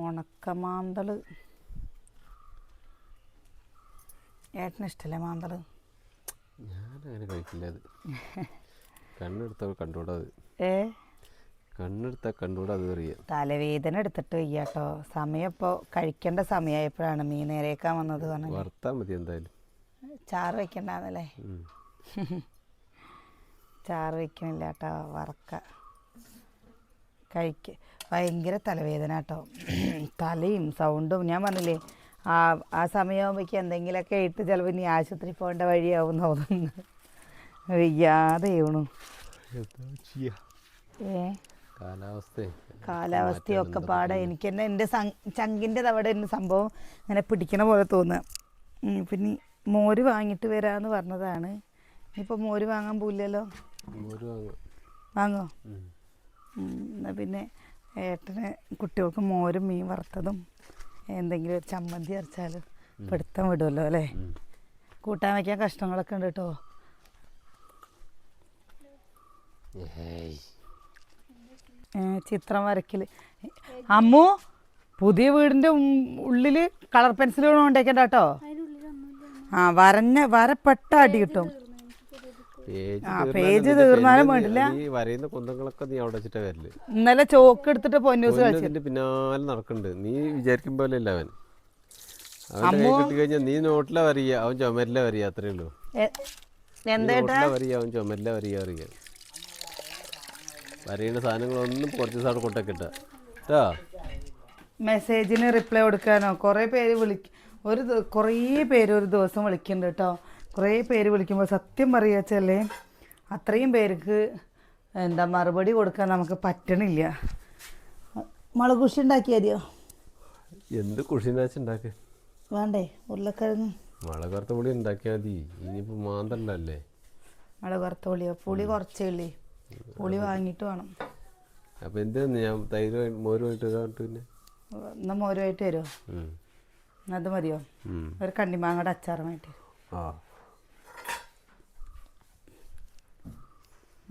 ഉണക്കമാന്തൾ ഏട്ടനിഷ്ടല്ലേ മാന്തൾ? ഞാനങ്ങനെ കഴിക്കില്ല. അത് കണ്ണെടുത്താൽ കണ്ടുകൂടാ. കണ്ണെടുത്താൽ കണ്ടുകൂടാ. അത് അറിയാം. തലവേദന എടുത്തിട്ട് വയ്യാട്ടോ. സമയം ഇപ്പോൾ കഴിക്കേണ്ട സമയമായപ്പോഴാണ് മീൻ നേരേക്കാൻ വന്നത്. വറുത്താൽ മതി എന്തായാലും. ചാറ് വയ്ക്കണ്ടെന്നല്ലേ? ചാറ് വയ്ക്കണില്ല കേട്ടോ, വറക്ക കഴിക്ക. ഭയങ്കര തലവേദന കേട്ടോ, തലയും സൗണ്ടും. ഞാൻ പറഞ്ഞില്ലേ ആ സമയമാകുമ്പോഴേക്കും എന്തെങ്കിലുമൊക്കെ ഇട്ട് ചിലപ്പോൾ ഇനി ആശുപത്രി പോകേണ്ട വഴിയാവും തോന്നുന്നു. വയ്യാതെ ചെയ്യണു. കാലാവസ്ഥയൊക്കെ പാടെ എനിക്ക് തന്നെ എൻ്റെ ചങ്കിൻ്റെ തവടെ എൻ്റെ സംഭവം ഇങ്ങനെ പിടിക്കണ പോലെ തോന്നുക. പിന്നെ മോര് വാങ്ങിയിട്ട് വരാമെന്ന് പറഞ്ഞതാണ്. ഇനിയിപ്പോൾ മോര് വാങ്ങാൻ പോയില്ലല്ലോ. വാങ്ങോ? എന്നാൽ പിന്നെ ഏട്ടന് കുട്ടികൾക്ക് മോരും മീൻ വറുത്തതും എന്തെങ്കിലും ഒരു ചമ്മന്തി അരച്ചാൽ പിടുത്തം വിടുമല്ലോ അല്ലേ? കൂട്ടാൻ വയ്ക്കാൻ കഷ്ണങ്ങളൊക്കെ ഉണ്ട് കേട്ടോ. ചിത്രം വരയ്ക്കൽ. അമ്മു പുതിയ വീടിൻ്റെ ഉള്ളിൽ കളർ പെൻസിൽ കൊണ്ടേക്കണ്ട കേട്ടോ. വരപ്പെട്ട അടി കിട്ടും. പേജ് തീർന്നാലും വേണ്ടില്ല. ഇന്നലെ ചോക്ക് എടുത്തിട്ട് പൊന്നൂസ് കളിച്ചു പിന്നാലെ നടക്കുന്നുണ്ട്. നീ വിചാരിക്കും പോലെ അല്ല അവൻ. അവൻ കിട്ടി കഴിഞ്ഞാൽ നീ നോട്ടില വരിക, അവൻ ചുമരില വരിക. അത്രേ ഉള്ളൂ. വരിക അവൻ ചുമരില വരിക. അറിയാം വരേണ്ട സാധനങ്ങളൊന്നും കുറച്ച് ദിവസം അവിടെ കൊണ്ടൊക്കെ കേട്ടോ. മെസ്സേജിന് റിപ്ലൈ കൊടുക്കാനോ കുറേ പേര് കുറേ പേര് ഒരു ദിവസം വിളിക്കുന്നുണ്ട് കേട്ടോ. കുറേ പേര് വിളിക്കുമ്പോൾ സത്യം പറയുകച്ചല്ലേ അത്രയും പേർക്ക് മറുപടി കൊടുക്കാൻ നമുക്ക് പറ്റണില്ല. മുളക് കുഷി ഉണ്ടാക്കിയാൽ മതിയോ? എന്ത് കുഷിനാച്ചുണ്ടാക്കി വേണ്ടേ? ഉരുളക്കിഴങ്ങ് മുളക് വറുത്ത പുളി ഉണ്ടാക്കിയാൽ മതി. ഇനിയിപ്പോൾ മാന്തണ്ടല്ലേ? മുളക് വറുത്ത പുളിയോ? പുളി കുറച്ചേ ഉള്ളി. പുളി വാങ്ങിയിട്ട് വേണം. അപ്പം എന്തെന്ന് ഞാൻ തൈര് മോരുമായിട്ട് പിന്നെ എന്നാൽ മോരുമായിട്ട് വരുമോ? അത് മതിയോ? ഒരു കണ്ണിമാങ്ങയുടെ അച്ചാറുമായിട്ട്.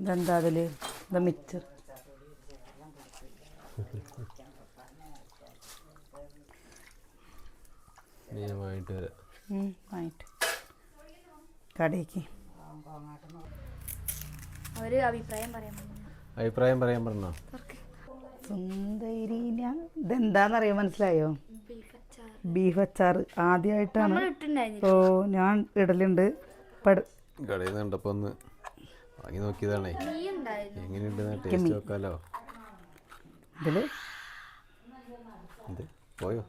ഇതെന്താ അതിൽ? ഇത് മിക്സർ. വാങ്ങിട്ട് കടയ്ക്ക് അഭിപ്രായം പറയാൻ പറഞ്ഞോ? സുന്ദരി. ഇതെന്താണെന്നറിയാൻ മനസ്സിലായോ? ബീഫ് അച്ചാർ ആദ്യമായിട്ടാണ്. ഞാൻ ഇടലുണ്ട്. കടയിൽ നിന്ന് കണ്ടപ്പോൾ ഒന്ന് വാങ്ങി നോക്കിയതാണേ. എങ്ങനെയുണ്ട് ടേസ്റ്റ് നോക്കാലോ. ഇതില് പോയോ?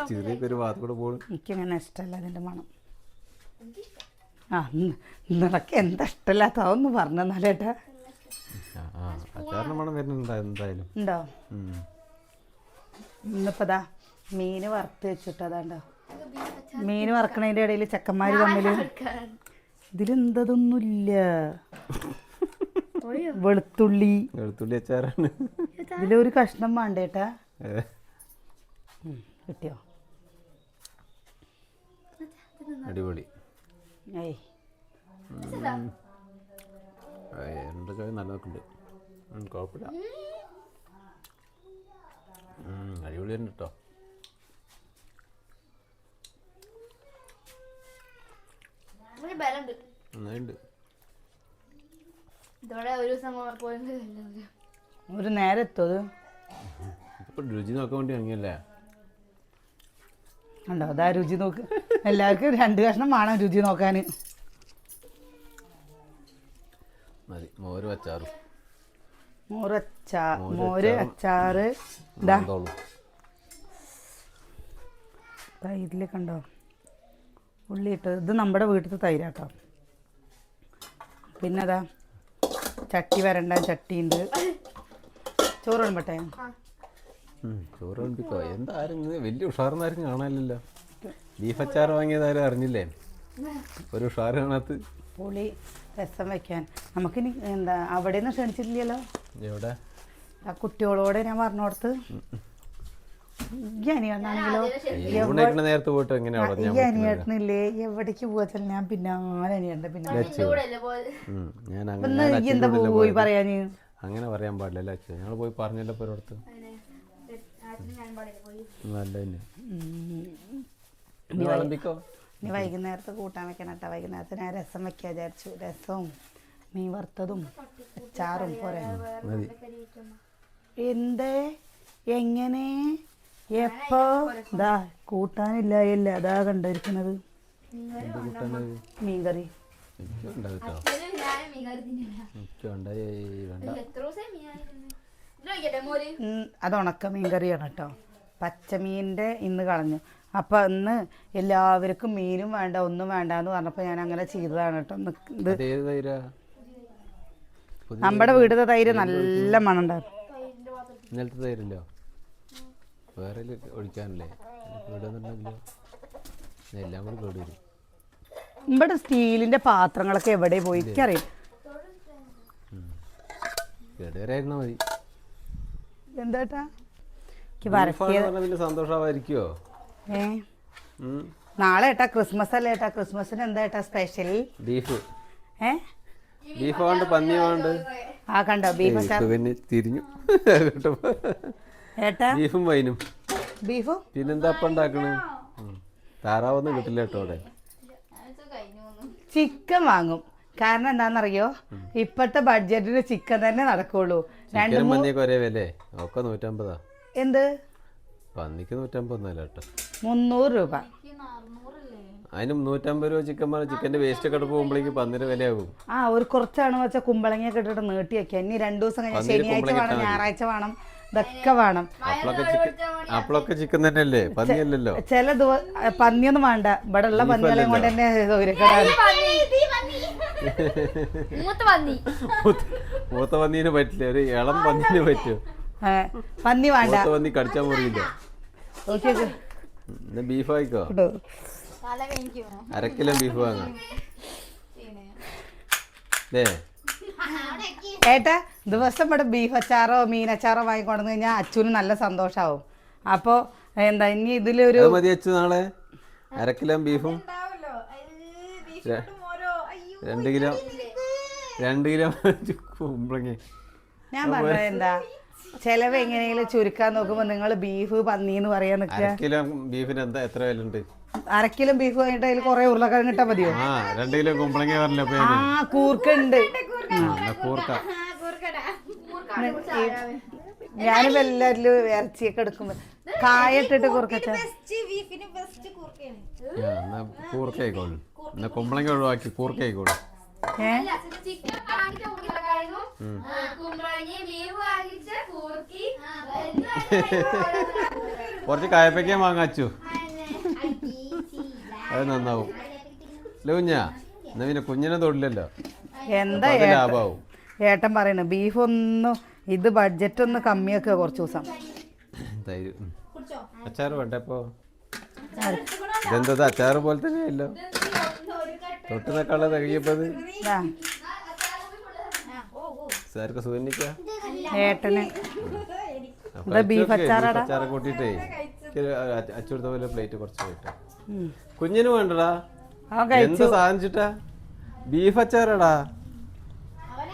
ചെറിയ പേര് ഭാഗത്ത് കൂടെ പോകും. എനിക്കങ്ങനെ ഇഷ്ടമല്ല അതിൻ്റെ മണം. നിനക്ക് എന്താ ഇഷ്ടമല്ലാത്ത അതൊന്ന് പറഞ്ഞാലേട്ടാ. അച്ചാറിന് മണം വരുന്നുണ്ടോ? എന്തായാലും ഉണ്ടോ? ഇന്നിപ്പോ മീൻ വറുത്ത് വെച്ചിട്ട് അതാണ്ടോ. മീൻ വറക്കണതിൻ്റെ ഇടയിൽ ചെക്കന്മാർ തമ്മിൽ ഇതിലെന്തതൊന്നുമില്ല. വെളുത്തുള്ളി അച്ചാറാണ്. ഇതിലൊരു കഷ്ണം വേണ്ടേട്ടാ. കിട്ടിയോ? അടിപൊളി. നല്ലതൊക്കെ ഉണ്ട്. കുഴപ്പമില്ല. അടിപൊളി തന്നെ കേട്ടോ. നന്നായിട്ടുണ്ട്. ഒരു നേരം എത്തും. ഇപ്പം രുചി നോക്കാൻ വേണ്ടി ഇറങ്ങിയല്ലേ? ഉണ്ടോ? അതാ രുചി നോക്ക്. എല്ലാവർക്കും 2 കഷ്ണം വേണം രുചി നോക്കാൻ. മതി. മോര് അച്ചാറ്. ഇതാ തൈരിൽ കണ്ടോ ഉള്ളി ഇട്ടത്. ഇത് നമ്മുടെ വീട്ടിലത്തെ തൈരാട്ടോ. പിന്നെ അതാ ചട്ടി വരണ്ട ചട്ടിയുണ്ട്. ചോറ് വിളമ്പട്ടെ? ചോറ് വിളമ്പിക്കോ. എന്താരും വലിയ ഉഷാറൊന്നാരും കാണാനില്ലല്ലോ. ബീഫ് അച്ചാർ വാങ്ങിയതാരും അറിഞ്ഞില്ലേ? ഒരു ഉഷാറ് കാണാത്ത. പുളി രസം വയ്ക്കാൻ നമുക്കിനി അവിടെ നിന്ന് ക്ഷണിച്ചിട്ടില്ലല്ലോ. എവിടെ? ആ കുട്ടികളോട് ഞാൻ പറഞ്ഞോടത്ത്. ഈ അനിയേട്ടനാണെങ്കിലോ നേരത്തെ പോയിട്ട് ഈ അനിയേട്ടനില്ലേ എവിടേക്ക് പോവാച്ചാൽ ഞാൻ പിന്നാലെ അനിയേട്ടൻ്റെ പിന്നെ എന്താ പോയി പറയാന്? അങ്ങനെ പറയാൻ പാടില്ല അച്ഛൻ. ഞങ്ങൾ പോയി പറഞ്ഞല്ലോ ഇപ്പോൾ ഒരിടത്ത്. നല്ല തന്നെ വിളമ്പിക്കോ. ഇനി വൈകുന്നേരത്ത് കൂട്ടാൻ വെക്കണം കേട്ടോ. വൈകുന്നേരത്ത് ഞാൻ രസം വെക്കാൻ വിചാരിച്ചു. രസവും മീൻ വറുത്തതും അച്ചാറും പോരെ. മതി. എന്തേ എങ്ങനെ എപ്പോ ഇതാ കൂട്ടാനില്ല ഇല്ല അതാ കണ്ടിരിക്കുന്നത്. മീൻകറി അത് ഉണക്ക മീൻകറിയാണ് കേട്ടോ. പച്ചമീൻ്റെ ഇന്ന് കളഞ്ഞു. അപ്പം ഇന്ന് എല്ലാവർക്കും മീനും വേണ്ട ഒന്നും വേണ്ട എന്ന് പറഞ്ഞപ്പോൾ ഞാൻ അങ്ങനെ ചെയ്തതാണ് കേട്ടോ. ഇത് നമ്മുടെ വീട്ടിലെ തൈര് നല്ല മണം ഉണ്ടായിരുന്നു. ഇന്നലത്തെ തൈരല്ലോ വേറെ ഒഴിക്കാനല്ലേ എല്ലാം കൂടി കേട് വരും. ഇവിടെ സ്റ്റീലിന്റെ പാത്രങ്ങളൊക്കെ എവിടെ പോയി എനിക്കറിയാം. കേടുവരായിരുന്നാ മതി. എന്താട്ടാ സന്തോഷമായിരിക്കോ? നാളെ ഏട്ടാ ക്രിസ്മസ് അല്ലേ ഏട്ടാ? ക്രിസ്മസിന് എന്താ ഏട്ടാ സ്പെഷ്യൽ? ബീഫ്. ബീഫ് കൊണ്ട് പന്നി കൊണ്ട് ആ കണ്ടോ ബീഫ് തിരിഞ്ഞു ഏട്ടാ. ബീഫും വൈനും ബീഫും പിന്നെന്താ അപ്പം ഉണ്ടാക്കണേ? താറാവൊന്നും കിട്ടില്ല കേട്ടോ അവിടെ. ചിക്കൻ വാങ്ങും. കാരണം എന്താണെന്നറിയോ, ഇപ്പോഴത്തെ ബഡ്ജറ്റിന് ചിക്കൻ തന്നെ നടക്കുള്ളൂ. പന്നിയൊക്കെ ഒരേ വില ഒക്കെ 150. എന്ത് പന്നിക്ക് 150 കേട്ടോ. 300 രൂപ. അതിന് 150 രൂപ ചിക്കൻ വേണം. ചിക്കൻ്റെ വേസ്റ്റ് ഒക്കെ പോകുമ്പോഴേക്ക് പന്നിന് വിലയാകും. ആ ഒരു കുറച്ചാണ് വെച്ചാൽ കുമ്പളങ്ങയൊക്കെ ഇട്ടിട്ട് നീട്ടി വെക്കുക. ഇനി 2 ദിവസം കഴിഞ്ഞാൽ ശനിയാഴ്ച വേണം, ഞായറാഴ്ച വേണം, ഇതൊക്കെ വേണം. അപ്പോഴൊക്കെ ചിക്കൻ തന്നെയല്ലേ, പന്നിയല്ലല്ലോ. ചില പന്നിയൊന്നും വേണ്ട. ഇവിടെ ഉള്ള പന്നികളെയും കൊണ്ട് തന്നെ മൂത്ത പന്നീന് പറ്റില്ല, ഒരു ഇളം പന്നീന് പറ്റും. പന്നി വേണ്ട, പന്നി കടിച്ചാൽ മുറിയില്ല. ബീഫ് ആയിക്കോ. 1/2 കിലോ ബീഫ് വാങ്ങാം. ഏട്ടാ ദിവസം ഇവിടെ ബീഫ് അച്ചാറോ മീനച്ചാറോ വാങ്ങിക്കൊണ്ടു കഴിഞ്ഞാൽ അച്ഛന് നല്ല സന്തോഷാവും. അപ്പോൾ എന്താ ഇനി ഇതിലൊരു മതി അച്ചു. നാളെ 1/2 കിലോ ബീഫും 2 കിലോ കുമ്പളങ്ങ. ഞാൻ പറഞ്ഞത് എന്താ, ചെലവ് എങ്ങനെയെങ്കിലും ചുരുക്കാൻ നോക്കുമ്പോ നിങ്ങൾ ബീഫ് പന്നി എന്ന് പറയാൻ നിൽക്കുക. 1/2 കിലോ ബീഫിന് എന്താ എത്ര വില ഉണ്ട്? 1/2 കിലോ ബീഫ് വാങ്ങിട്ട് അതിൽ കുറെ ഉരുളക്കിഴങ്ങ് ഇട്ടാ മതിയോ? 2 കിലോ കുമ്പളങ്ങ പറഞ്ഞല്ലോ. കൂർക്കുണ്ട്. ഞാനും എല്ലാരിലും ഇറച്ചിയൊക്കെ എടുക്കുമ്പോ കായ ഇട്ടിട്ട് കൂർക്കച്ച കൂർക്കായിക്കോളൂ. കുമ്പളങ്ങ ഒഴിവാക്കി കൂർക്കായിക്കോളൂ. കുറച്ച് കായപ്പയ്ക്കാൻ വാങ്ങാച്ചു, അത് നന്നാവും. ലൂഞ്ഞാ എന്നാ പിന്നെ കുഞ്ഞിനെ തൊടില്ലല്ലോ, എന്താ ലാഭാവും. ഏട്ടൻ പറയണ ബീഫ് ഒന്നും ഇത് ബഡ്ജറ്റ് ഒന്ന് കമ്മിയാക്കുക കുറച്ച് ദിവസം. അച്ചാറ് വേണ്ട ഇപ്പൊ? ഇതെന്താ അച്ചാറ് പോലെ തന്നെയല്ലോ, തൊട്ടുനേക്കാളെ തികയപ്പത്. സാർക്ക് സുഖന്നിക്ക ഏട്ടന് ബീഫ് അച്ചാറ് കൂട്ടിട്ടേ അച്ചുകൊടുത്ത പോലെ പ്ലേറ്റ് കുറച്ച് പോയിട്ട്. കുഞ്ഞിന് വേണ്ടടാ, എന്താ സാധിച്ചിട്ടാ? ബീഫ് അച്ചാറടാ.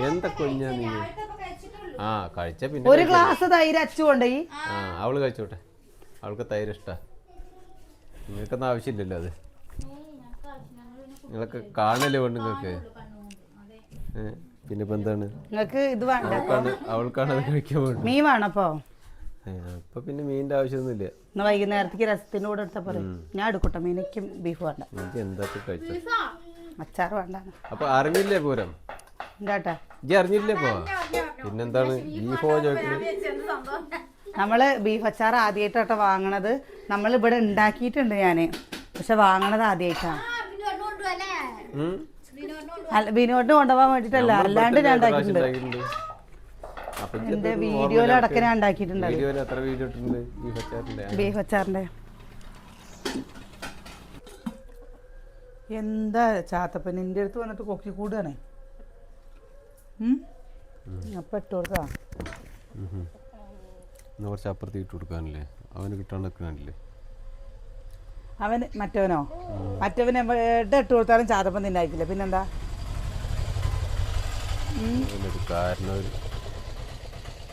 എന്താ കുഞ്ഞാ നീ? ആ കഴിച്ച പിന്നെ ഒരു ഗ്ലാസ് തൈര് അച്ചു കൊണ്ടുപോയി. അവള് കഴിച്ചോട്ടെ, അവൾക്ക് തൈര് ഇഷ്ടാ. നിങ്ങൾക്കൊന്നും ആവശ്യമില്ലല്ലോ അത്. നിങ്ങളൊക്കെ കാണല്ലേ വേണ്ട നിങ്ങൾക്ക്. പിന്നെ ഇപ്പൊ എന്താണ് നിങ്ങൾക്ക് ഇത് വേണ്ട? അവൾക്കാണ് അത് കഴിക്കാൻ വേണ്ട. മീൻ വേണപ്പോ? ഇപ്പൊ പിന്നെ മീനിന്റെ ആവശ്യമൊന്നുമില്ല. വൈകുന്നേരത്തേക്ക് രസത്തിന്റെ കൂടെ എടുത്താ പോലെ. ഞാൻ എടുക്കട്ടെ, മീനയ്ക്കും ബീഫ് വേണ്ട. എന്താ കഴിച്ച അച്ചാറ് വേണ്ട. അപ്പൊ അറിഞ്ഞില്ലേ പൂരം? എന്താട്ടാ ഇജ്ജ് അറിഞ്ഞില്ലേ പോ? പിന്നെന്താണ് ബീഫോ ചോദിക്കുന്നത്? നമ്മള് ബീഫ് അച്ചാർ ആദ്യമായിട്ടാട്ടോ വാങ്ങണത്. നമ്മൾ ഇവിടെ ഉണ്ടാക്കിയിട്ടുണ്ട് ഞാന്, പക്ഷെ വാങ്ങണത് ആദ്യമായിട്ടാണ്. ബിനോട്ടിന് കൊണ്ടുപോകാൻ വേണ്ടിട്ടല്ല, അല്ലാണ്ട് ഞാൻ ഉണ്ടാക്കിയിട്ടുണ്ട്. എന്റെ വീഡിയോയിലടക്കം ഞാൻ ഉണ്ടാക്കിയിട്ടുണ്ട് ബീഫ് അച്ചാറിന്റെ. എന്താ ചാത്തപ്പൻ എൻ്റെ അടുത്ത് വന്നിട്ട് കൊക്കി കൂടുകയാണേ. അപ്പം ഇട്ട് കൊടുക്കാ. കുറച്ച് അപ്പുറത്ത് ഇട്ട് കൊടുക്കാനല്ലേ, അവന് കിട്ടാണ്ടില്ലേ? അവന് മറ്റവനോ? മറ്റവന് എവിടെ ഇട്ട് കൊടുത്താലും ചാത്തപ്പൻ തിന്നായിക്കില്ല. പിന്നെന്താ?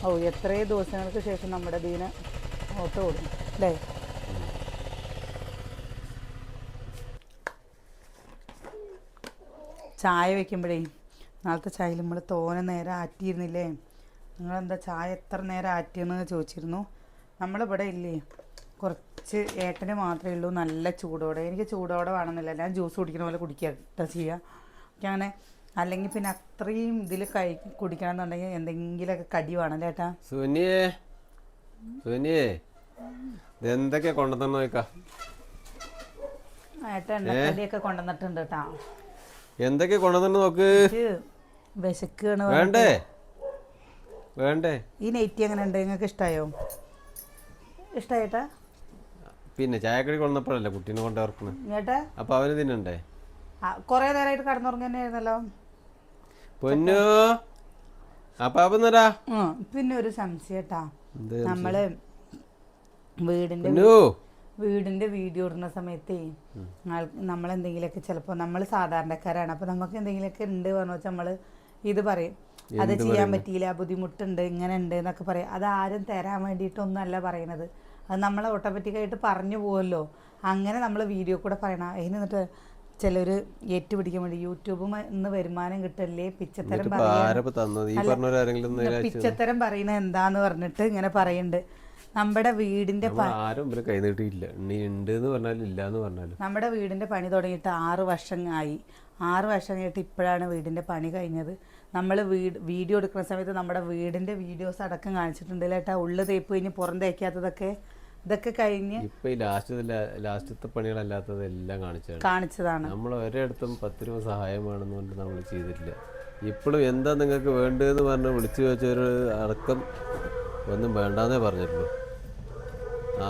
ഓ എത്രയോ ദിവസങ്ങൾക്ക് ശേഷം നമ്മുടെ ദീന ഓട്ടോ ഓടും അല്ലേ. ചായ വെക്കുമ്പോഴേ നാളത്തെ ചായയിൽ നമ്മൾ തോനെ നേരം ആറ്റിയിരുന്നില്ലേ. നിങ്ങളെന്താ ചായ എത്ര നേരം ആറ്റിയെന്ന് ചോദിച്ചിരുന്നു. നമ്മളിവിടെ ഇല്ലേ കുറച്ച് ഏട്ടന് മാത്രമേ ഉള്ളൂ നല്ല ചൂടോടെ. എനിക്ക് ചൂടോടെ വേണമെന്നില്ല, ഞാൻ ജ്യൂസ് കുടിക്കുന്ന പോലെ കുടിക്കുക ചെയ്യുക. അങ്ങനെ അല്ലെങ്കിൽ പിന്നെ അത്രയും ഇതിൽ കുടിക്കണം എന്നുണ്ടെങ്കിൽ എന്തെങ്കിലുമൊക്കെ കടി വേണം ചേട്ടാ. സുനിയേ സുനിയേ എന്തൊക്കെയാ കൊണ്ടുതന്നെ നോക്കാം. ഏട്ടാ എണ്ണക്കടിയൊക്കെ കൊണ്ടുവന്നിട്ടുണ്ട് കേട്ടാ. എന്തൊക്കെയാ കൊണ്ടുതന്നെ നോക്ക്. വിശക്കാണ്. വേണ്ടേ വേണ്ടേ? ഈ നെയ്റ്റി എങ്ങനെ ഉണ്ട്, നിങ്ങൾക്ക് ഇഷ്ടമായോ? ഇഷ്ടമായിട്ടാ? പിന്നെ ചായക്കടി കൊണ്ടപ്പോഴല്ലേ കുട്ടീനെ കൊണ്ടിറക്കുന്നത്. ചേട്ടാ അപ്പൊ അവന് തിന്നണ്ടേ? കൊറേ നേരമായിട്ട് കടന്നുറങ്ങുന്നതായിരുന്നല്ലോ പൊന്നു. അപ്പാപ്പന്നരാ. പിന്നെ ഒരു സംശയം കേട്ടാ, നമ്മള് വീടിന്റെ വീഡിയോ ഇടുന്ന സമയത്തേ നമ്മളെന്തെങ്കിലുമൊക്കെ ചിലപ്പോൾ നമ്മൾ സാധാരണക്കാരാണ്, അപ്പോൾ നമുക്ക് എന്തെങ്കിലുമൊക്കെ ഉണ്ട് പറഞ്ഞു വെച്ചാൽ നമ്മൾ ഇത് പറയും, അത് ചെയ്യാൻ പറ്റിയില്ല, ബുദ്ധിമുട്ടുണ്ട്, ഇങ്ങനെ ഉണ്ട് എന്നൊക്കെ പറയും. അത് ആരും തരാൻ വേണ്ടിയിട്ടൊന്നുമല്ല പറയണത്, അത് നമ്മൾ ഓട്ടോമാറ്റിക്കായിട്ട് പറഞ്ഞു പോകുമല്ലോ. അങ്ങനെ നമ്മൾ വീഡിയോ കൂടെ പറയണം. എന്നിട്ട് ചിലർ ഏറ്റുപിടിക്കാൻ വേണ്ടി യൂട്യൂബിൽ നിന്ന് വരുമാനം കിട്ടല്ലേ പിച്ചത്തരം പിച്ചത്തരം പറയുന്നത് എന്താന്ന് പറഞ്ഞിട്ട് ഇങ്ങനെ പറയുന്നുണ്ട്. നമ്മുടെ വീടിന്റെ നമ്മുടെ വീടിന്റെ പണി തുടങ്ങിയിട്ട് 6 വർഷം ആയി. 6 വർഷം കഴിഞ്ഞിട്ട് ഇപ്പോഴാണ് വീടിന്റെ പണി കഴിഞ്ഞത്. നമ്മൾ വീഡിയോ എടുക്കുന്ന സമയത്ത് നമ്മുടെ വീടിന്റെ വീഡിയോസ് അടക്കം കാണിച്ചിട്ടുണ്ട് ചേട്ടാ. ഉള്ളു തേപ്പ് കഴിഞ്ഞ് പുറം തേക്കാത്തതൊക്കെ ഇതൊക്കെ കഴിഞ്ഞ് ഇപ്പൊ ലാസ്റ്റത്തെ പണികളല്ലാത്തത് എല്ലാം കാണിച്ചതാണ്. നമ്മൾ ഒരിടത്തും 10 രൂപ സഹായം വേണമെന്ന് പറഞ്ഞിട്ട് നമ്മൾ ചെയ്തിട്ടില്ല. ഇപ്പോഴും എന്താ നിങ്ങൾക്ക് വേണ്ടതെന്ന് പറഞ്ഞ് വിളിച്ചു ചോദിച്ചൊരു അടക്കം ഒന്നും വേണ്ടാന്നേ പറഞ്ഞിട്ടുള്ളൂ.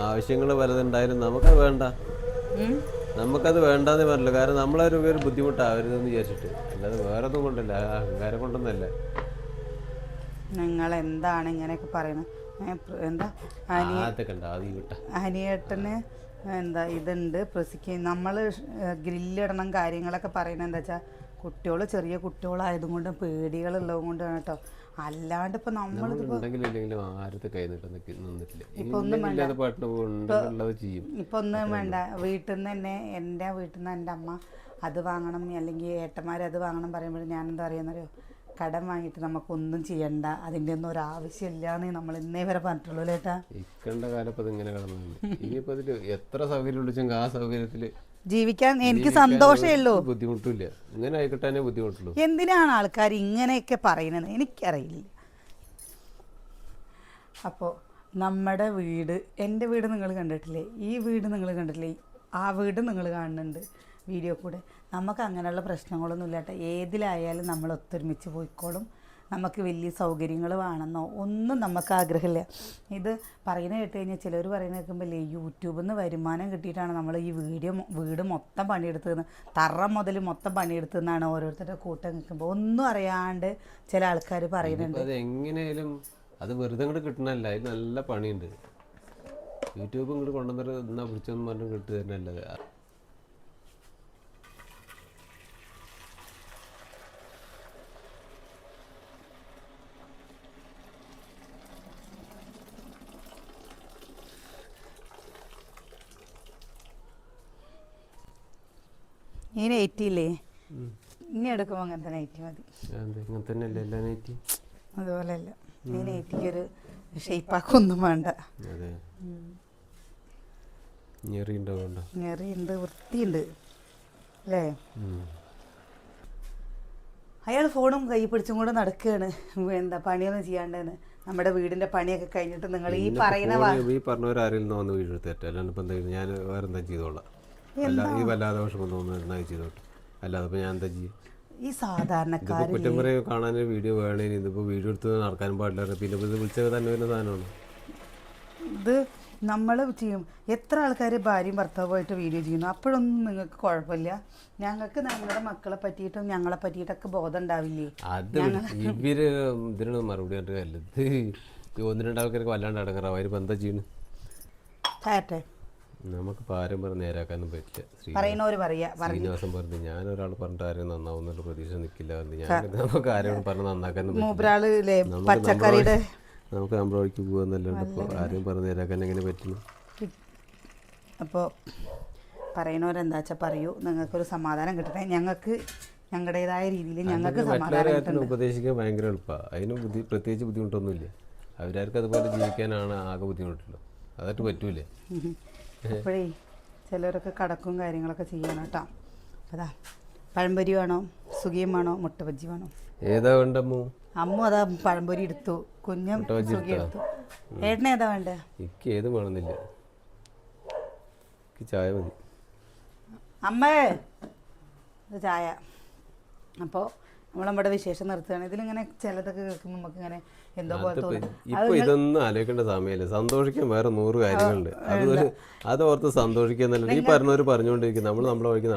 ആവശ്യങ്ങൾ പലതുണ്ടായാലും നമുക്കത് വേണ്ട, നമുക്കത് വേണ്ടാന്നേ പറഞ്ഞില്ല. കാരണം നമ്മളൊരു ബുദ്ധിമുട്ടാവരുതെന്ന് വിചാരിച്ചിട്ട്, അല്ലാതെ വേറെ ഒന്നും കൊണ്ടല്ല, അഹങ്കാരം കൊണ്ടൊന്നല്ല. നിങ്ങൾ എന്താണ് ഇങ്ങനെയൊക്കെ പറയണത്? എന്താ അനിയേട്ടന് എന്താ ഇതുണ്ട് പ്രസിക്ക് നമ്മൾ ഗ്രില്ലിടണം കാര്യങ്ങളൊക്കെ പറയുന്നത് എന്താ വെച്ചാൽ കുട്ടികൾ ചെറിയ കുട്ടികളായതും കൊണ്ട് പേടികളുള്ളത് കൊണ്ടാണ് കേട്ടോ. അല്ലാണ്ട് ഇപ്പൊ നമ്മൾ ഇപ്പൊ ഒന്നും വേണ്ട. വീട്ടിൽ നിന്ന് തന്നെ എൻ്റെ വീട്ടിൽ നിന്ന് എൻ്റെ അമ്മ അത് വാങ്ങണം അല്ലെങ്കിൽ ഏട്ടന്മാരത് വാങ്ങണം പറയുമ്പോൾ ഞാൻ എന്താ അറിയാന്നറിയോ, കടം വാങ്ങിയിട്ട് നമുക്കൊന്നും ചെയ്യണ്ട, അതിൻ്റെ ഒന്നും ഒരു ആവശ്യമില്ലാന്ന് നമ്മൾ ഇന്നേ വരെ പറഞ്ഞിട്ടുള്ളൂ ചേട്ടാ. ഇക്കണ്ട കാലപ്പത് ഇങ്ങനെ ഇനിയിപ്പോ അതില് എത്ര സൗകര്യം വിളിച്ചെങ്കിൽ ആ സൗകര്യത്തില് ജീവിക്കാൻ എനിക്ക് സന്തോഷമേ ഉള്ളൂ, ബുദ്ധിമുട്ടില്ല. ഇങ്ങനെ ആയിക്കിട്ടാനേ ബുദ്ധിമുട്ടുള്ളൂ. എന്തിനാണ് ആൾക്കാർ ഇങ്ങനെയൊക്കെ പറയുന്നത് എനിക്കറിയില്ല. അപ്പോൾ നമ്മുടെ വീട്, എൻ്റെ വീട് നിങ്ങൾ കണ്ടിട്ടില്ലേ, ഈ വീട് നിങ്ങൾ കണ്ടിട്ടില്ലേ, ആ വീട് നിങ്ങൾ കാണുന്നുണ്ട് വീഡിയോ കൂടെ. നമുക്ക് അങ്ങനെയുള്ള പ്രശ്നങ്ങളൊന്നും ഇല്ല കേട്ടോ. ഏതിലായാലും നമ്മൾ ഒത്തൊരുമിച്ച് പോയിക്കോളും. നമുക്ക് വലിയ സൗകര്യങ്ങൾ വേണമെന്നോ ഒന്നും നമുക്ക് ആഗ്രഹമില്ല. ഇത് പറയുന്നത് കേട്ട് കഴിഞ്ഞാൽ ചിലർ പറയുന്നത് കേൾക്കുമ്പോൾ യൂട്യൂബിൽ നിന്ന് വരുമാനം കിട്ടിയിട്ടാണ് നമ്മൾ ഈ വീട് മൊത്തം പണിയെടുത്തതെന്ന്, തറ മുതൽ മൊത്തം പണിയെടുത്തതെന്നാണ് ഓരോരുത്തരുടെ കൂട്ടം നിൽക്കുമ്പോൾ ഒന്നും അറിയാണ്ട് ചില ആൾക്കാർ പറയുന്നുണ്ട്. അത് എങ്ങനെയാലും അത് വെറുതെ ഇങ്ങോട്ട് കിട്ടണമല്ല, അതിൽ നല്ല പണിയുണ്ട്. യൂട്യൂബ് ഇങ്ങോട്ട് കൊണ്ടുവന്നിട്ട് പിടിച്ചെന്ന് പറഞ്ഞ് കിട്ടുക തന്നെയല്ലത്. ഈ നൈറ്റി ഇല്ലേ, ഇനി എടുക്കുമ്പോൾ അങ്ങനത്തെ നൈറ്റി മതി. അതുപോലെയല്ല, ഈ നൈറ്റിക്കൊരു ഷേപ്പാക്കൊന്നും വേണ്ട. ഞെറിയുണ്ട്, വൃത്തിയുണ്ട് അല്ലേ. അയാൾ ഫോണും കൈ പിടിച്ചും കൂടെ നടക്കുകയാണ്, എന്താ പണിയൊന്നും ചെയ്യാണ്ടെന്ന്. നമ്മുടെ വീടിന്റെ പണിയൊക്കെ കഴിഞ്ഞിട്ട് നിങ്ങൾ ഈ പറഞ്ഞവരാരെങ്കിലും ഞാൻ വേറെ എന്താ ചെയ്തോളാം. ഈ വല്ലാതെ ചെയ്തോട്ടെ, അല്ലാതെ ഞാൻ എന്താ ചെയ്യും? ഈ സാധാരണക്കാർ കുറ്റം പറയും കാണാൻ വീഡിയോ വേണേ, ഇതിപ്പോൾ വീഡിയോ എടുത്ത് നടക്കാനും പാടില്ല. പിന്നെ ഇത് വിളിച്ചത് തന്നെ വരുന്ന സാധനമാണ്. ഇത് നമ്മൾ ചെയ്യും. എത്ര ആൾക്കാർ ഭാര്യയും ഭർത്താവുമായിട്ട് വീഡിയോ ചെയ്യുന്നു, അപ്പോഴൊന്നും നിങ്ങൾക്ക് കുഴപ്പമില്ല. ഞങ്ങൾക്ക് ഞങ്ങളുടെ മക്കളെ പറ്റിയിട്ടും ഞങ്ങളെ പറ്റിയിട്ടൊക്കെ ബോധം ഉണ്ടാവില്ലേ? അത് ഇവര് ഇതിനുള്ള മറുപടി കണ്ടില്ല. ഇത് 1-2 ആൾക്കാർക്ക് വല്ലാണ്ട് അടങ്ങാറാവും. അവരിപ്പോൾ എന്താ ചെയ്യുന്നു? നമുക്ക് ആരും പറഞ്ഞ് നേരാക്കാനും പറ്റില്ല. ശ്രീനിവാസം പറഞ്ഞു, ഞാൻ ഒരാൾ പറഞ്ഞിട്ട് ആരും നന്നാവുന്നുള്ള പ്രതീക്ഷ നിൽക്കില്ല. ഞാൻ നമുക്ക് ആരും പറഞ്ഞ് നന്നാക്കാനും നമുക്ക് നമ്മുടെ വഴിക്ക് പോകാന്നല്ലാണ്ട് ഇപ്പോൾ ആരും പറഞ്ഞു തരാക്കാൻ എങ്ങനെ പറ്റുന്നു. അപ്പോൾ പറയണവരെന്താ വെച്ചാൽ പറയൂ, നിങ്ങൾക്കൊരു സമാധാനം കിട്ടട്ടെ. ഞങ്ങൾക്ക് ഞങ്ങളുടേതായ രീതിയിൽ ഞങ്ങൾക്ക് സമാധാനം കിട്ടുന്നുണ്ട്. ഉപദേശിക്കാൻ ഭയങ്കര എളുപ്പമാണ്. അതിന് പ്രത്യേകിച്ച് ബുദ്ധിമുട്ടൊന്നുമില്ല. അവരാർക്ക് അതുപോലെ ജീവിക്കാനാണ് ആകെ ബുദ്ധിമുട്ടുള്ളൂ. അതായിട്ട് പറ്റൂലേ. അപ്പോഴേ ചിലരൊക്കെ കടക്കും കാര്യങ്ങളൊക്കെ ചെയ്യണം കേട്ടോ. അതാ പഴംപൊരി വേണോ, സുഖിയം വേണോ, മുട്ട ബജ്ജി വേണോ? ഏതാ വേണ്ടമ്മു? അമ്മ അതാ പഴംപൊരി എടുത്തു, കുഞ്ഞും സുഖി എടുത്തു. ഏട്ടനെ ഏതാ വേണ്ടേ? എനിക്ക് ഏതും വേണമെന്നില്ല, എനിക്ക് ചായ മതി. അമ്മേ ഇത് ചായ. അപ്പോൾ നമ്മൾ നമ്മുടെ വിശേഷം നിർത്തുകയാണ്. ഇതിലിങ്ങനെ ചിലതൊക്കെ കേൾക്കുമ്പോൾ നമുക്ക് ഇങ്ങനെ എന്തോ പോലെ തോന്നും. ഇപ്പൊ ഇതൊന്നും ആലോചിക്കേണ്ട സമയമില്ല. സന്തോഷിക്കാൻ വേറെ 100 കാര്യങ്ങളുണ്ട്. അത് ഓർത്ത് സന്തോഷിക്കാന്നല്ല ഈ പറഞ്ഞവർ പറഞ്ഞുകൊണ്ടിരിക്കും. നമ്മൾ നമ്മളെ വഴിക്ക്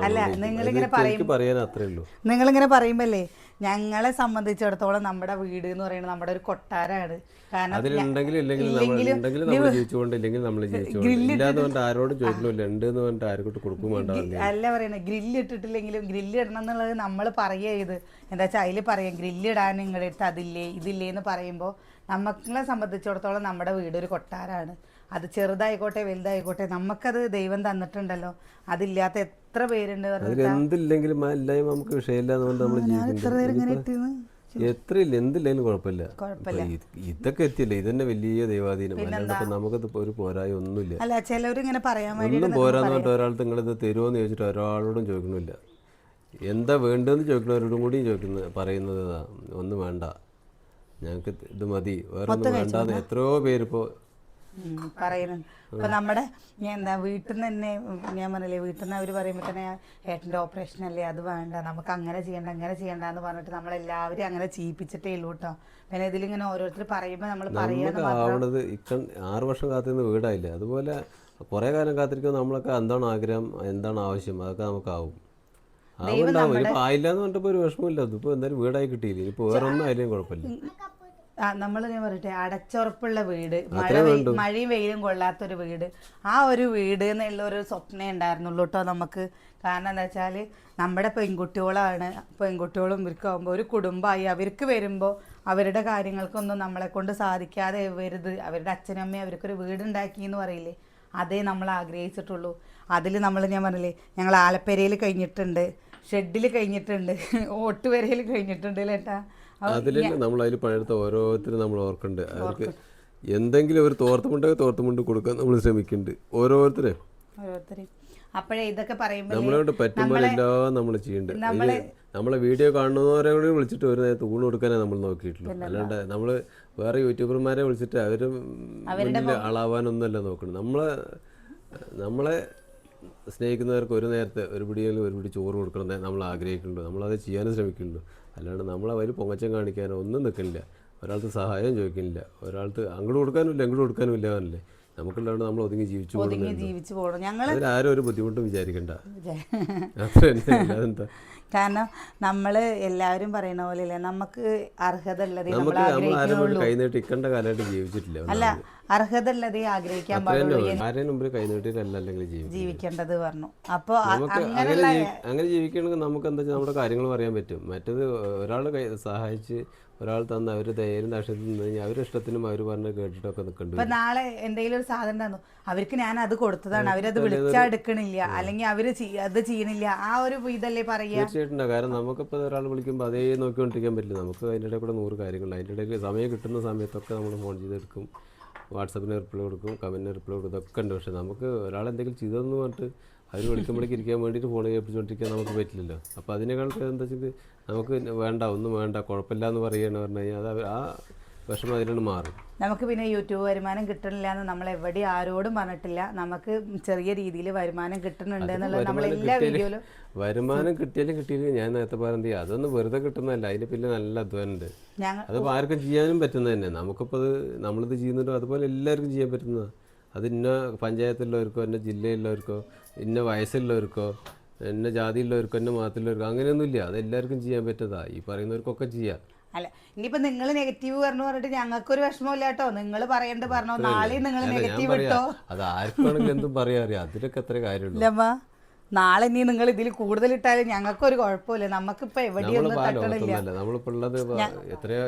എനിക്ക് പറയാൻ അത്രേ ഉള്ളൂ. നിങ്ങളിങ്ങനെ പറയുമ്പല്ലേ, ഞങ്ങളെ സംബന്ധിച്ചിടത്തോളം നമ്മുടെ വീട് എന്ന് പറയുന്നത് നമ്മുടെ ഒരു കൊട്ടാരമാണ്. കാരണം അതിലുണ്ടെങ്കിലും ഇല്ലെങ്കിലും നമ്മൾ ജീവിച്ചുകൊണ്ട് ഇല്ലെങ്കിൽ നമ്മൾ ജീവിച്ചുകൊണ്ട് ഇല്ലാന്നുകൊണ്ട് ആരോടും ചോദിക്കണില്ല. ഉണ്ട് എന്ന് പറഞ്ഞിട്ട് ആരെക്കൊണ്ട് കൊടുക്കും വേണ്ട. അല്ല പറയുന്നത് ഗ്രില്ല് ഇട്ടിട്ടില്ലെങ്കിലും ഗ്രില്ല് ഇടണം എന്നുള്ളത് നമ്മൾ പറയുക ചെയ്ത് എന്താ വെച്ചാൽ അതിൽ പറയാം ഗ്രില്ല് ഇടാൻ നിങ്ങളുടെ അടുത്ത് അതില്ലേ ഇതില്ലേ എന്ന് പറയുമ്പോൾ നമ്മളെ സംബന്ധിച്ചിടത്തോളം നമ്മുടെ വീട് ഒരു കൊട്ടാരമാണ്. അത് ചെറുതായിക്കോട്ടെ വലുതായിക്കോട്ടെ നമുക്കത് ദൈവം തന്നിട്ടുണ്ടല്ലോ. അതില്ലാത്ത എത്ര പേരുണ്ട്. എന്തില്ലെങ്കിലും നമുക്ക് വിഷയമില്ല എന്നുകൊണ്ട് നമ്മൾ ജീവിക്കുന്നത്. എത്രയില്ല എന്തില്ലെങ്കിലും കുഴപ്പമില്ല. ഇതൊക്കെ എത്തിയില്ല, ഇതന്നെ വലിയ ദൈവാധീനം. അല്ലാണ്ട് നമുക്കത് ഒരു പോരായ ഒന്നുമില്ല. അല്ല ചിലവരിങ്ങനെ പറയാൻ ഒന്നും പോരാന്ന് പറഞ്ഞിട്ട് ഒരാൾ നിങ്ങളിത് തരുമോന്ന് ചോദിച്ചിട്ട് ഒരാളോടും ചോദിക്കണില്ല. എന്താ വേണ്ടതെന്ന് ചോദിക്കുന്നവരോടും കൂടി പറയുന്നത് ഒന്നും വേണ്ട, ഞങ്ങൾക്ക് ഇത് മതി, വേറെ ഒന്നും വേണ്ടാന്ന് എത്രയോ പേരിപ്പോൾ പറയുന്നുണ്ട്. ഇപ്പൊ നമ്മുടെ എന്താ വീട്ടിൽ നിന്ന് തന്നെ ഞാൻ പറഞ്ഞില്ലേ, വീട്ടിൽ നിന്ന് അവർ പറയുമ്പോൾ തന്നെ ഏട്ടൻ്റെ ഓപ്പറേഷൻ അല്ലേ അത് വേണ്ട, നമുക്ക് അങ്ങനെ ചെയ്യണ്ട അങ്ങനെ ചെയ്യണ്ട എന്ന് പറഞ്ഞിട്ട് നമ്മളെല്ലാവരും അങ്ങനെ ചെയ്യിപ്പിച്ചിട്ടേ ഉള്ളൂ കേട്ടോ. പിന്നെ ഇതിലിങ്ങനെ ഓരോരുത്തർ പറയുമ്പോൾ നമ്മൾ ആവണത് 6 വർഷം കാത്തിരുന്ന് വീടായില്ല. അതുപോലെ കുറേ കാലം കാത്തിരിക്കുന്നത് നമ്മളൊക്കെ എന്താണ് ആഗ്രഹം, എന്താണ് ആവശ്യം, അതൊക്കെ നമുക്കാവും. അതുകൊണ്ടാവും. ഇനിയിപ്പോൾ ആയില്ല എന്ന് പറഞ്ഞിപ്പോൾ ഒരു വിഷമമില്ല. അതിപ്പോൾ എന്തായാലും വീടായി കിട്ടിയില്ല. ഇനിയിപ്പോൾ വേറെ ഒന്നും ആയാലും കുഴപ്പമില്ല. നമ്മൾ ഞാൻ പറയട്ടെ, അടച്ചുറപ്പുള്ള വീട്, മഴയും വെയിലും കൊള്ളാത്തൊരു വീട്, ആ ഒരു വീട് എന്നുള്ള ഒരു സ്വപ്നമേ ഉണ്ടായിരുന്നുള്ളൂ കേട്ടോ നമുക്ക്. കാരണം എന്താ വെച്ചാൽ നമ്മുടെ പെൺകുട്ടികളും ഇവർക്കാവുമ്പോൾ ഒരു കുടുംബമായി അവർക്ക് വരുമ്പോൾ അവരുടെ കാര്യങ്ങൾക്കൊന്നും നമ്മളെ കൊണ്ട് സാധിക്കാതെ വരുത്. അവരുടെ അച്ഛനമ്മയും അവർക്കൊരു വീടുണ്ടാക്കി എന്ന് പറയില്ലേ, അതേ നമ്മൾ ആഗ്രഹിച്ചിട്ടുള്ളൂ. അതിൽ ഞാൻ പറഞ്ഞില്ലേ, ഞങ്ങൾ ആലപ്പുരയിൽ കഴിഞ്ഞിട്ടുണ്ട്, ഷെഡിൽ കഴിഞ്ഞിട്ടുണ്ട്, ഓട്ടുവരയിൽ കഴിഞ്ഞിട്ടുണ്ട് ലേട്ടാ. അതിലല്ലേ നമ്മൾ അതിൽ പണിയെടുത്ത ഓരോരുത്തരും നമ്മൾ ഓർക്കുന്നുണ്ട്. അവർക്ക് എന്തെങ്കിലും ഒരു തോർത്തുമുണ്ട് കൊടുക്കാൻ നമ്മൾ ശ്രമിക്കുന്നുണ്ട് ഓരോരുത്തരെയും. അപ്പോഴേ ഇതൊക്കെ പറയുമ്പോൾ നമ്മളോട് പറ്റുമ്പോൾ എല്ലാം നമ്മൾ ചെയ്യുന്നുണ്ട്. നമ്മളെ വീഡിയോ കാണുന്നവരെ കൂടി വിളിച്ചിട്ട് ഒരു നേരത്തെ ഊണ് കൊടുക്കാനാണ് നമ്മൾ നോക്കിയിട്ടുള്ളൂ. അല്ലാണ്ട് നമ്മൾ വേറെ യൂട്യൂബർമാരെ വിളിച്ചിട്ട് അവരും മുന്നിൽ ആളാവാനൊന്നുമല്ല നോക്കണം. നമ്മളെ സ്നേഹിക്കുന്നവർക്ക് ഒരു നേരത്തെ ഒരു പിടി ചോറ് കൊടുക്കണം നമ്മൾ ആഗ്രഹിക്കുന്നുള്ളൂ. നമ്മളത് ചെയ്യാനും ശ്രമിക്കുന്നുള്ളൂ. അല്ലാണ്ട് നമ്മളെ വരി പൊങ്ങച്ചം കാണിക്കാനോ ഒന്നും നിൽക്കുന്നില്ല. ഒരാൾക്ക് സഹായം ചോദിക്കുന്നില്ല, ഒരാൾക്ക് അങ്ങോട്ട് കൊടുക്കാനുമില്ല ഇങ്ങോട്ട് കൊടുക്കാനുമില്ല എന്നല്ലേ നമുക്കുള്ളതുകൊണ്ട് നമ്മൾ ഒതുങ്ങി ജീവിച്ചു പോകണം. അതിലാരും ഒരു ബുദ്ധിമുട്ടും വിചാരിക്കണ്ട. അത്ര തന്നെ. അതെന്താ, കാരണം നമ്മൾ എല്ലാവരും പറയുന്ന പോലെ നമുക്ക് അർഹത ഉള്ളത് കൈനീട്ടി ഇക്കണ്ട കാലമായിട്ട് ജീവിച്ചിട്ടില്ല. അല്ല, അർഹത ഉള്ളതേ ആഗ്രഹിക്കാൻ പാടുള്ളൂ. ആരെയും മുമ്പിൽ കൈനീട്ടിട്ടല്ല ജീവിക്കേണ്ടത് പറഞ്ഞു. അപ്പോൾ അങ്ങനെ ജീവിക്കണമെങ്കിൽ നമുക്ക് എന്താ വെച്ചാൽ നമ്മുടെ കാര്യങ്ങൾ പറയാൻ പറ്റും. മറ്റത് ഒരാൾ സഹായിച്ച് ഒരാൾ തന്ന അവർ ധൈര്യം ദാക്ഷത്തിൽ നിന്ന് കഴിഞ്ഞാൽ അവരുടെ ഇഷ്ടത്തിനും അവർ പറഞ്ഞ് കേട്ടിട്ടൊക്കെ നിൽക്കണ്ടു. ഇപ്പൊ നാളെ എന്തെങ്കിലും ഒരു സാധനം തന്നു, അവർക്ക് ഞാൻ അത് കൊടുത്തതാണ്, അവരത് വിളിച്ചെടുക്കണില്ല, അല്ലെങ്കിൽ അവര് അത് ചെയ്യണില്ല, ആ ഒരു ഇതല്ലേ പറയാ. തീർച്ചയായിട്ടും. കാരണം നമുക്കിപ്പോൾ ഒരാൾ വിളിക്കുമ്പോൾ അതേ നോക്കിക്കൊണ്ടിരിക്കാൻ പറ്റില്ല. നമുക്ക് അതിൻ്റെ ഇടയിൽ കൂടെ 100 കാര്യങ്ങളുണ്ട്. അതിൻ്റെ ഇടയിൽ സമയം കിട്ടുന്ന സമയത്തൊക്കെ നമ്മൾ ഫോൺ ചെയ്തെടുക്കും, വാട്സപ്പിന് റിപ്ലൈ കൊടുക്കും, കമൻറ്റിന് റിപ്ലൈ കൊടുക്കും, ഇതൊക്കെ ഉണ്ട്. പക്ഷേ നമുക്ക് ഒരാളെന്തെങ്കിലും ചെയ്തതെന്ന് പറഞ്ഞിട്ട് അവർ വിളിക്കുമ്പോഴേക്ക് ഇരിക്കാൻ വേണ്ടിയിട്ട് ഫോൺ കേൾപ്പിച്ചുകൊണ്ടിരിക്കാൻ നമുക്ക് പറ്റില്ലല്ലോ. അപ്പോൾ അതിനേക്കാൾ എന്താ വെച്ചാൽ നമുക്ക് വേണ്ട, ഒന്നും വേണ്ട, കുഴപ്പമില്ല എന്ന് പറയുകയാണ് പറഞ്ഞു കഴിഞ്ഞാൽ അത് ആ വിഷമം അതിലാണ് മാറും. നമുക്ക് പിന്നെ യൂട്യൂബ് വരുമാനം കിട്ടണില്ല എന്ന് നമ്മൾ എവിടെ ആരോടും പറഞ്ഞിട്ടില്ല. നമുക്ക് ചെറിയ രീതിയിൽ വരുമാനം കിട്ടുന്നുണ്ട് എന്നുള്ളത് നമ്മൾ എല്ലാ വീഡിയോയിലും. വരുമാനം കിട്ടിയാലും കിട്ടിയില്ലെങ്കിൽ ഞാൻ നേരത്തെ പറഞ്ഞത് അതൊന്നും വെറുതെ കിട്ടുന്നതല്ല, അതിന് പിന്നെ നല്ല അധ്വാനമുണ്ട്. അതിപ്പോൾ ആർക്കും ചെയ്യാനും പറ്റുന്നത് തന്നെ. നമുക്കിപ്പോൾ നമ്മളിത് ചെയ്യുന്നുണ്ടോ അതുപോലെ എല്ലാവർക്കും ചെയ്യാൻ പറ്റുന്നതാണ്. അത് ഇന്ന പഞ്ചായത്തുള്ളവർക്കോ ഇന്ന ജില്ലയിലുള്ളവർക്കോ ഇന്ന വയസ്സുള്ളവർക്കോ ഇന്ന ജാതിയുള്ളവർക്കോ ഇന്ന മതത്തിലുള്ളവർക്കോ അങ്ങനെയൊന്നുമില്ല. അത് എല്ലാവർക്കും ചെയ്യാൻ പറ്റുന്നതാണ്. ഈ പറയുന്നവർക്കൊക്കെ ചെയ്യാം. അല്ല, ഇനിയിപ്പോ നിങ്ങൾ നെഗറ്റീവ് പറഞ്ഞിട്ട് ഞങ്ങൾക്കൊരു വിഷമമില്ല കേട്ടോ. നിങ്ങൾ പറയേണ്ടത് പറഞ്ഞോ, നാളെ നിങ്ങൾ നെഗറ്റീവ് ഇട്ടോ. അത് ആർക്കാണെങ്കിൽ എന്തും പറയാ അറിയാം. അതിലൊക്കെ എത്ര കാര്യമുള്ളൂ. നാളെ ഇനി നിങ്ങൾ ഇതിൽ കൂടുതൽ ഇട്ടാലും ഞങ്ങൾക്കൊരു കുഴപ്പമില്ല, നമുക്കിപ്പോൾ എവിടെയൊന്നും തട്ടണില്ല. നമ്മളിപ്പോൾ ഉള്ളത് എത്രയോ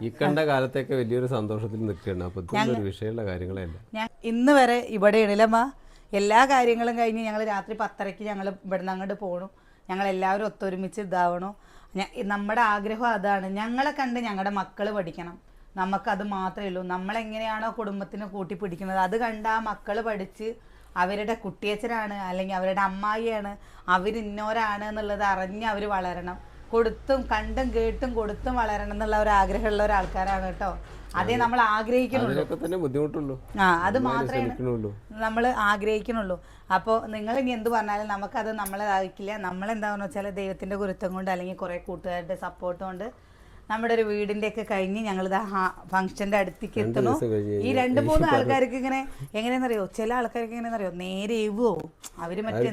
ഈ കണ്ട കാലത്തൊക്കെ വലിയൊരു സന്തോഷത്തിൽ നിൽക്കുകയാണ്. അപ്പോൾ ഇതൊന്നും ഒരു വിഷയമുള്ള കാര്യങ്ങളല്ല. ഞാൻ ഇന്ന് വരെ ഇവിടെയാണല്ലമ്മ, എല്ലാ കാര്യങ്ങളും കഴിഞ്ഞ് ഞങ്ങൾ രാത്രി 10:30 ഞങ്ങൾ ഇവിടുന്ന് അങ്ങോട്ട് പോകണം. ഞങ്ങളെല്ലാവരും ഒത്തൊരുമിച്ച് ഇതാവണം. നമ്മുടെ ആഗ്രഹം അതാണ്. ഞങ്ങളെ കണ്ട് ഞങ്ങളുടെ മക്കൾ പഠിക്കണം. നമുക്കത് മാത്രമേ ഉള്ളൂ. നമ്മളെങ്ങനെയാണോ കുടുംബത്തിന് കൂട്ടിപ്പിടിക്കുന്നത് അത് കണ്ട് ആ മക്കൾ പഠിച്ച് അവരുടെ കുട്ടിയച്ചനാണ് അല്ലെങ്കിൽ അവരുടെ അമ്മായിയാണ്, അവരിന്നോരാണ് എന്നുള്ളത് അറിഞ്ഞ് അവർ വളരണം. കൊടുത്തും കണ്ടും കേട്ടും കൊടുത്തും വളരണം എന്നുള്ള ഒരു ആഗ്രഹമുള്ള ഒരാൾക്കാരാണ് കേട്ടോ. അതേ നമ്മൾ ആഗ്രഹിക്കുന്നുള്ളൂ. അത് മാത്രമേ നമ്മൾ ആഗ്രഹിക്കുന്നുള്ളൂ. അപ്പോൾ നിങ്ങൾ ഇനി എന്ത് പറഞ്ഞാലും നമുക്കത് നമ്മളായിരിക്കില്ല. നമ്മളെന്താണെന്ന് വെച്ചാൽ ദൈവത്തിൻ്റെ ഗുരുത്വം കൊണ്ട് അല്ലെങ്കിൽ കുറേ കൂട്ടുകാരുടെ സപ്പോർട്ട് കൊണ്ട് നമ്മുടെ ഒരു വീടിൻ്റെ ഒക്കെ കഴിഞ്ഞ് ഞങ്ങളിത് ഫംഗ്ഷൻ്റെ അടുത്തേക്ക് എത്തുന്നു. ഈ 2-3 ആൾക്കാർക്ക് ഇങ്ങനെ എങ്ങനെയാണെന്നറിയോ, ചില ആൾക്കാർക്ക് എങ്ങനെയാണെന്നറിയോ, നേരെ എവോ അവര് മറ്റേ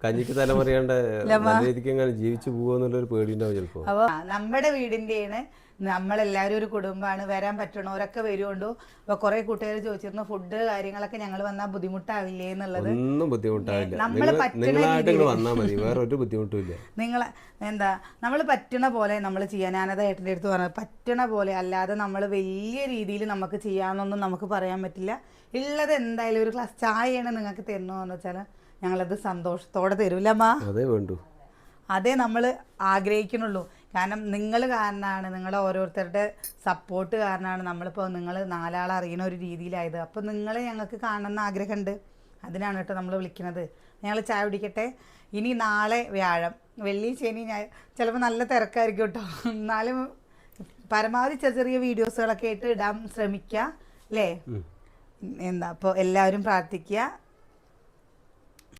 കഞ്ഞിക്ക് തലമറിയാണ്ട് രീതിക്ക് എങ്ങനെ ജീവിച്ചു പോകുന്നുള്ളൊരു പേടിയുണ്ടാവും ചിലപ്പോ. അപ്പോൾ നമ്മുടെ വീടിൻ്റെയാണ്, നമ്മളെല്ലാവരും ഒരു കുടുംബമാണ്, വരാൻ പറ്റണവരൊക്കെ വരുകൊണ്ടു. അപ്പോൾ കുറേ കൂട്ടുകാർ ചോദിച്ചിരുന്നു ഫുഡ് കാര്യങ്ങളൊക്കെ ഞങ്ങൾ വന്നാൽ ബുദ്ധിമുട്ടാവില്ലേ എന്നുള്ളത്. ഒന്നും ബുദ്ധിമുട്ടാവില്ല, നമ്മൾ വന്നാൽ മതി, വേറെ ഒരു ബുദ്ധിമുട്ടുമില്ല. നമ്മൾ പറ്റണ പോലെ നമ്മൾ ചെയ്യാൻ. ഞാനത് ഏട്ടൻ്റെ അടുത്ത് പറഞ്ഞത് പറ്റണ പോലെ, അല്ലാതെ നമ്മൾ വലിയ രീതിയിൽ നമുക്ക് ചെയ്യാമെന്നൊന്നും നമുക്ക് പറയാൻ പറ്റില്ല. ഉള്ളത് എന്തായാലും ഒരു ഗ്ലാസ് ചായയാണ് നിങ്ങൾക്ക് തരണമെന്ന് വെച്ചാൽ ഞങ്ങളത് സന്തോഷത്തോടെ തരൂലമ്മ. അതേ വേണ്ടു, അതേ നമ്മൾ ആഗ്രഹിക്കണുള്ളൂ. കാരണം നിങ്ങൾ കാരണമാണ്, നിങ്ങളെ ഓരോരുത്തരുടെ സപ്പോർട്ട് കാരണമാണ് നമ്മളിപ്പോൾ നിങ്ങൾ 4 ആൾ അറിയുന്ന ഒരു രീതിയിലായത്. അപ്പോൾ നിങ്ങളെ ഞങ്ങൾക്ക് കാണണമെന്ന് ആഗ്രഹമുണ്ട്, അതിനാണ് കേട്ടോ നമ്മൾ വിളിക്കുന്നത്. ഞങ്ങൾ ചായ കുടിക്കട്ടെ. ഇനി നാളെ വ്യാഴം, വെള്ളി, ശനി, ഞായർ ചിലപ്പോൾ നല്ല തിരക്കായിരിക്കും കേട്ടോ. എന്നാലും പരമാവധി ചെറിയ വീഡിയോസുകളൊക്കെ ആയിട്ട് ഇടാൻ ശ്രമിക്കുക അല്ലേ? അപ്പോൾ എല്ലാവരും പ്രാർത്ഥിക്കുക.